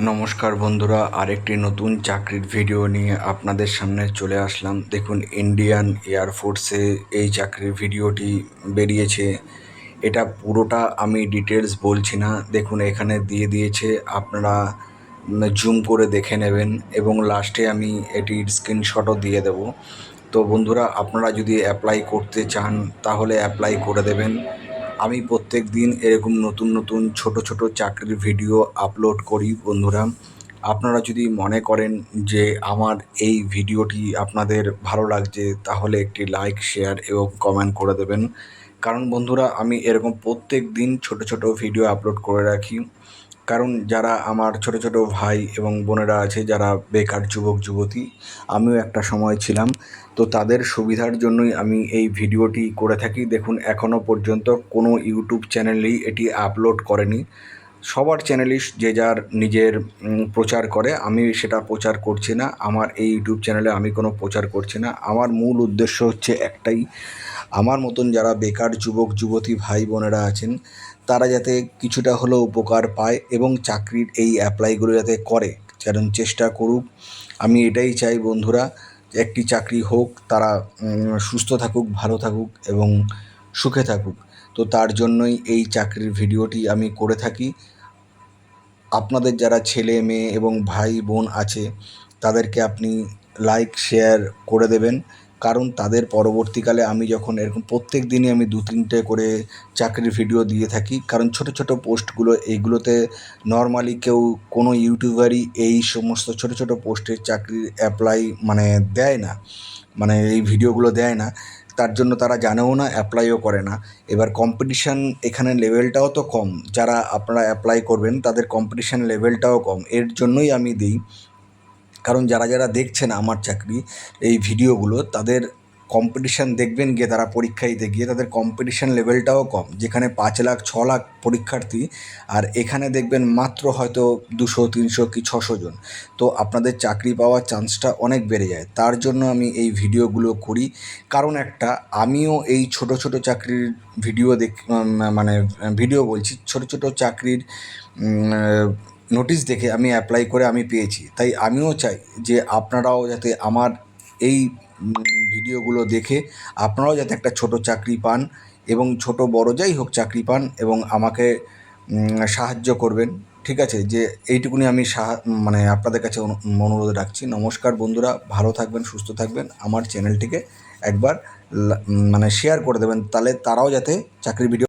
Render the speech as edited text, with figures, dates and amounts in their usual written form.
নমস্কার বন্ধুরা, আরেকটি নতুন চাকরির ভিডিও নিয়ে আপনাদের সামনে চলে আসলাম। দেখুন, ইন্ডিয়ান এয়ারফোর্সে এই চাকরির ভিডিওটি বেরিয়েছে। এটা পুরোটা আমি ডিটেলস বলছি না, দেখুন এখানে দিয়ে দিয়েছে, আপনারা জুম করে দেখে নেবেন এবং লাস্টে আমি এটির স্ক্রিনশটও দিয়ে দেব। তো বন্ধুরা, আপনারা যদি অ্যাপ্লাই করতে চান তাহলে অ্যাপ্লাই করে দেবেন। আমি প্রত্যেক দিন এরকম নতুন নতুন ছোট ছোট চাকরির ভিডিও আপলোড করি বন্ধুরা। আপনারা যদি মনে করেন যে আমার এই ভিডিওটি আপনাদের ভালো লাগছে তাহলে একটি লাইক, শেয়ার এবং কমেন্ট করে দেবেন। কারণ বন্ধুরা, আমি এরকম প্রত্যেক দিন ছোট ছোট ভিডিও আপলোড করে রাখি। কারণ যারা আমার ছোট ছোট ভাই এবং বোনেরা আছে, যারা বেকার যুবক যুবতী, আমিও একটা সময় ছিলাম, তো তাদের সুবিধার জন্যই আমি এই ভিডিওটি করে থাকি। দেখুন, এখনও পর্যন্ত কোনো ইউটিউব চ্যানেলেই এটি আপলোড করেনি। সবার চ্যানেলই যে যার নিজের প্রচার করে, আমি সেটা প্রচার করছি না। আমার এই ইউটিউব চ্যানেলে আমি কোনো প্রচার করছি না। আমার মূল উদ্দেশ্য হচ্ছে একটাই, আমার মতন যারা বেকার যুবক যুবতী ভাই বোনেরা আছেন তারা যাতে কিছুটা হলেও উপকার পায় এবং চাকরির এই অ্যাপ্লাইগুলো যাতে করে, কারণ চেষ্টা করুক। আমি এটাই চাই বন্ধুরা, একটি চাকরি হোক, তারা সুস্থ থাকুক, ভালো থাকুক এবং সুখে থাকুক। তো তার জন্যই এই চাকরির ভিডিওটি আমি করে থাকি। আপনাদের যারা ছেলে মেয়ে এবং ভাই বোন আছে তাদেরকে আপনি লাইক শেয়ার করে দেবেন। কারণ তাদের পরবর্তীকালে আমি যখন এরকম প্রত্যেক দিনই আমি 2-3টে করে চাকরির ভিডিও দিয়ে থাকি, কারণ ছোট ছোট পোস্টগুলো এইগুলোতে নর্মালি কেউ কোনো ইউটিউবারই এই সমস্ত ছোট ছোট পোস্টের চাকরির অ্যাপ্লাই দেয় না, এই ভিডিওগুলো দেয় না। তার জন্য তারা জানেও না, অ্যাপ্লাইও করে না। এবার কম্পিটিশান এখানে লেভেলটাও তো কম, যারা আপনারা অ্যাপ্লাই করবেন তাদের কম্পিটিশান লেভেলটাও কম, এর জন্যই আমি দিই। কারণ যারা যারা দেখছেন আমার চাকরি এই ভিডিওগুলো, তাদের কম্পিটিশান দেখবেন গিয়ে, তারা পরীক্ষা দিতে গিয়ে তাদের কম্পিটিশান লেভেলটাও কম। যেখানে 5 লাখ 6 লাখ পরীক্ষার্থী, আর এখানে দেখবেন মাত্র হয়তো 200 300 কি 600 জন। তো আপনাদের চাকরি পাওয়ার চান্সটা অনেক বেড়ে যায়। তার জন্য আমি এই ভিডিওগুলো করি। কারণ একটা, আমিও এই ছোট ছোট চাকরির ভিডিও ভিডিও বলছি, ছোট ছোট চাকরির নোটিশ দেখে আমি অ্যাপ্লাই করে আমি পেয়েছি। তাই আমিও চাই যে আপনারাও যাতে আমার এই ভিডিওগুলো দেখে আপনারাও যাতে একটা ছোট চাকরি পান, এবং ছোট বড় যাই হোক চাকরি পান, এবং আমাকে সাহায্য করবেন। ঠিক আছে, যে এইটুকুনি আমি আপনাদের কাছে অনুরোধ রাখছি। নমস্কার বন্ধুরা, ভালো থাকবেন, সুস্থ থাকবেন। আমার চ্যানেলটিকে একবার শেয়ার করে দেবেন, তাহলে তারাও যাতে চাকরির ভিডিও